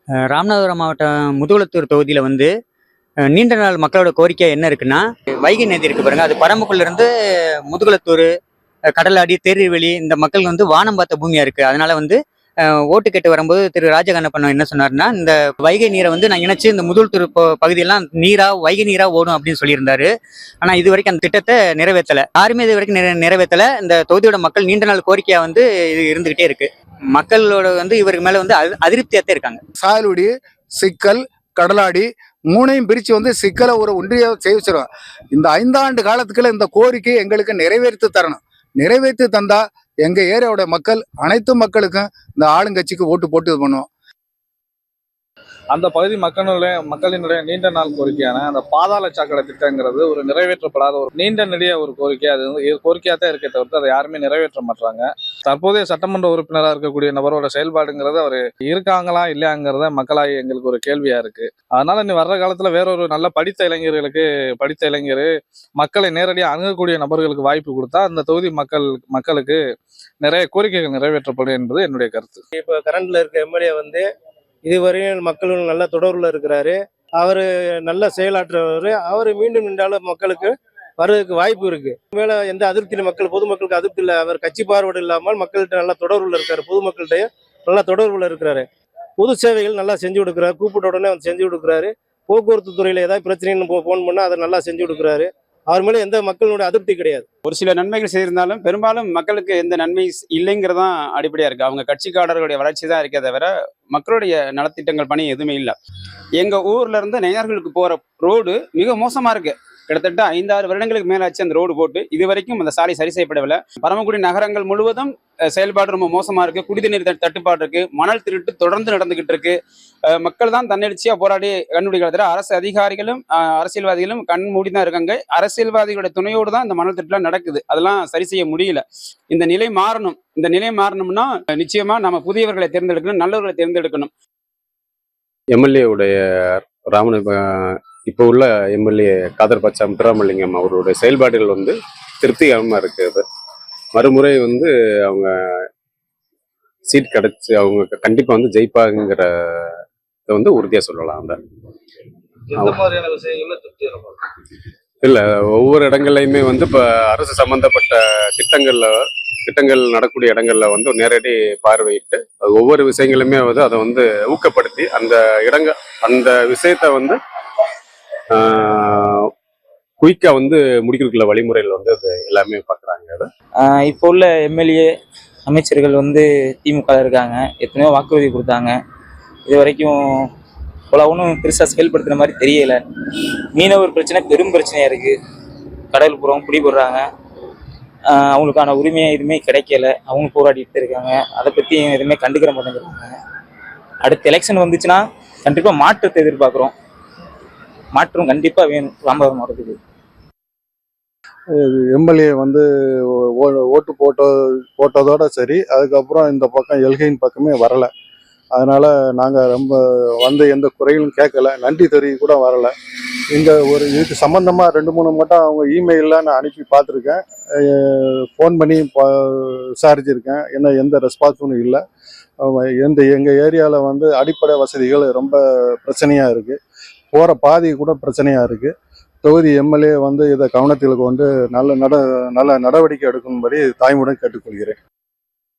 ராமநாதபுரம் மாவட்டம் முதுகுளத்தூர் தொகுதியில் வந்து நீண்ட நாள் மக்களோட கோரிக்கை என்ன இருக்குன்னா, வைகை நதி இருக்கு பாருங்க, அது பரமக்குள்ள இருந்து முதுகுளத்தூர், கடலாடி, தேர்வெளி இந்த மக்கள் வந்து வானம் பார்த்த பூமியா இருக்கு. அதனால வந்து ஓட்டு கேட்டு வரும்போது திரு ராஜகண்ணப்பன் என்ன சொன்னாருன்னா, இந்த வைகை நீரை வந்து நான் இணைச்சு இந்த முதுகுளத்தூர் பகுதியெல்லாம் வைகை நீரா ஓடும் அப்படின்னு சொல்லியிருந்தாரு. ஆனா இது வரைக்கும் அந்த திட்டத்தை நிறைவேற்றல. யாருமே இது வரைக்கும் நிறைவேற்றல. இந்த தொகுதியோட மக்கள் நீண்ட நாள் கோரிக்கையா வந்து இது இருந்துகிட்டே இருக்கு. மக்களோட வந்து இவருக்கு மேல வந்து அதிருப்தியாத்தே இருக்காங்க. சாயல்குடி, சிக்கல், கடலாடி மூணையும் பிரிச்சு வந்து சிக்கலை ஒரு ஒன்றிய செய்விச்சிடும். இந்த 5 ஆண்டு காலத்துக்குள்ள இந்த கோரிக்கை எங்களுக்கு நிறைவேற்றி தரணும். நிறைவேற்றி தந்தா எங்க ஏரியாவோட மக்கள் அனைத்து மக்களுக்கும் இந்த ஆளுங்கட்சிக்கு ஓட்டு போட்டு இது பண்ணுவோம். அந்த பகுதி மக்களினுடைய நீண்ட நாள் கோரிக்கையான அந்த பாதாள சாக்கடை திட்டங்கிறது ஒரு நிறைவேற்றப்படாத ஒரு நீண்ட நெடிய ஒரு கோரிக்கை. அது வந்து கோரிக்கையா தான் இருக்கே தவிர்த்து அதை யாருமே நிறைவேற்ற மாட்டாங்க. தற்போதைய சட்டமன்ற உறுப்பினராக இருக்கக்கூடிய நபரோட செயல்பாடுங்கிறது அவர் இருக்காங்களா இல்லையாங்கிறத மக்களாகி எங்களுக்கு ஒரு கேள்வியா இருக்கு. அதனால இனி வர்ற காலத்துல வேறொரு நல்ல படித்த இளைஞர் மக்களை நேரடியாக அணுகக்கூடிய நபர்களுக்கு வாய்ப்பு கொடுத்தா அந்த தொகுதி மக்களுக்கு நிறைய கோரிக்கைகள் நிறைவேற்றப்படும் என்பது என்னுடைய கருத்து. இப்போ கரண்ட்ல இருக்க எம்எல்ஏ வந்து இதுவரையும் மக்களும் நல்ல தொடர்பில் இருக்கிறாரு. அவர் நல்ல செயலாற்றுறவர். அவர் மீண்டும் நின்றாலும் மக்களுக்கு வர்றதுக்கு வாய்ப்பு இருக்கு. மேல எந்த அதிருப்தியில பொதுமக்களுக்கு அதிருப்தி இல்லை. அவர் கட்சி பார்வையோடு இல்லாமல் மக்கள்கிட்ட நல்ல தொடர்புல இருக்காரு. பொதுமக்கள்கிட்ட நல்ல தொடர்புல இருக்கிறாரு. பொது சேவைகள் நல்லா செஞ்சு கொடுக்குறாரு. கூப்பிட்ட உடனே வந்து செஞ்சு கொடுக்குறாரு. போக்குவரத்து துறையில ஏதாவது பிரச்சனைன்னு போன் பண்ணா அதை நல்லா செஞ்சு கொடுக்குறாரு. அவர் மேல எந்த மக்களுடைய அதிருப்தி கிடையாது. ஒரு சில நன்மைகள் செய்திருந்தாலும் பெரும்பாலும் மக்களுக்கு எந்த நன்மை இல்லைங்கிறதான் அடிப்படையா இருக்கு. அவங்க கட்சிக்காரர்களுடைய வளர்ச்சி தான் இருக்கே தவிர மக்களுடைய நலத்திட்டங்கள் பணி எதுவுமே இல்லை. எங்க ஊர்ல இருந்து நெய்யார்களுக்கு போற ரோடு மிக மோசமா இருக்கு. கிட்டத்தட்ட 5-6 வருடங்களுக்கு மேலாச்சு அந்த ரோடு போட்டு. இது வரைக்கும் அந்த சாலை சரி செய்யப்படவில்லை. பரமக்குடி நகரங்கள் முழுவதும் செயல்பாடு ரொம்ப மோசமா இருக்கு. குடிநீர் தட்டுப்பாடு இருக்கு. மணல் திருட்டு தொடர்ந்து நடந்துகிட்டு இருக்கு. மக்கள் தான் தன்னெழுச்சியா போராடி கண்டுபிடிக்கிற அரசு அதிகாரிகளும் அரசியல்வாதிகளும் கண் மூடி தான் இருக்காங்க. அரசியல்வாதிகளோட துணையோடு தான் இந்த மணல் திருட்டுலாம் நடக்குது. அதெல்லாம் சரி செய்ய முடியல. இந்த நிலை மாறணும். இந்த நிலை மாறணும்னா நிச்சயமா நம்ம புதியவர்களை தேர்ந்தெடுக்கணும், நல்லவர்களை தேர்ந்தெடுக்கணும். எம்எல்ஏ உடைய இப்போ உள்ள எம்எல்ஏ காதர் பாட்சா முத்துராமலிங்கம் அவருடைய செயல்பாடுகள் வந்து திருப்திகரமாக இருக்குது. மறுமுறை வந்து அவங்க சீட் கிடைச்சி அவங்க கண்டிப்பாக வந்து ஜெயிப்பாங்கிற வந்து உறுதியாக சொல்லலாம். இல்லை, ஒவ்வொரு இடங்கள்லையுமே வந்து இப்போ அரசு சம்பந்தப்பட்ட திட்டங்கள் நடக்கூடிய இடங்கள்ல வந்து நேரடி பார்வையிட்டு ஒவ்வொரு விஷயங்களுமே வந்து அதை வந்து ஊக்கப்படுத்தி அந்த விஷயத்த வந்து குயிக்கா வந்து முடிக்கிறதுக்குள்ள வழிமுறைகள் வந்து அது எல்லாமே பார்க்குறாங்க. இப்போ உள்ள எம்எல்ஏ அமைச்சர்கள் வந்து திமுக இருக்காங்க. எத்தனையோ வாக்குறுதி கொடுத்தாங்க. இது வரைக்கும் ஒன்றும் பெருசாக செயல்படுத்துகிற மாதிரி தெரியல. மீனவர் பிரச்சனை பெரும் பிரச்சனையாக இருக்குது. கடல் புறம் குடி போடுறாங்க. அவங்களுக்கான உரிமையை எதுவுமே கிடைக்கல. அவங்க போராடிட்டு இருக்காங்க. அதை பற்றி எதுவுமே கண்டுக்கிற மாட்டேங்கிறாங்க. அடுத்த எலெக்ஷன் வந்துச்சுன்னா கண்டிப்பாக மாற்றத்தை எதிர்பார்க்குறோம். மாற்றம் கண்டிப்பாக வேணும் ராமநாதபுரம் மாவட்டத்துக்கு. எம்எல்ஏ வந்து ஓட்டு போட்டதோட சரி, அதுக்கப்புறம் இந்த பக்கம் எல்கையின் பக்கமே வரலை. அதனால நாங்கள் ரொம்ப வந்து எந்த குறைகளும் கேட்கல. நன்றி தெரிவி கூட வரலை. இந்த இதுக்கு சம்மந்தமாக 2-3 மட்டும் அவங்க இமெயிலில் நான் அனுப்பி பார்த்துருக்கேன். ஃபோன் பண்ணி விசாரிச்சிருக்கேன். எந்த ரெஸ்பான்ஸும் இல்லை. எங்கள் ஏரியாவில் வந்து அடிப்படை வசதிகள் ரொம்ப பிரச்சனையாக இருக்குது. போகிற பாதி கூட பிரச்சனையாக இருக்குது. தொகுதி எம்எல்ஏ வந்து இதை கவனத்தில் கொண்டு நல்ல நடவடிக்கை எடுக்கும்படி தாய்மையுடன் கேட்டுக்கொள்கிறேன்.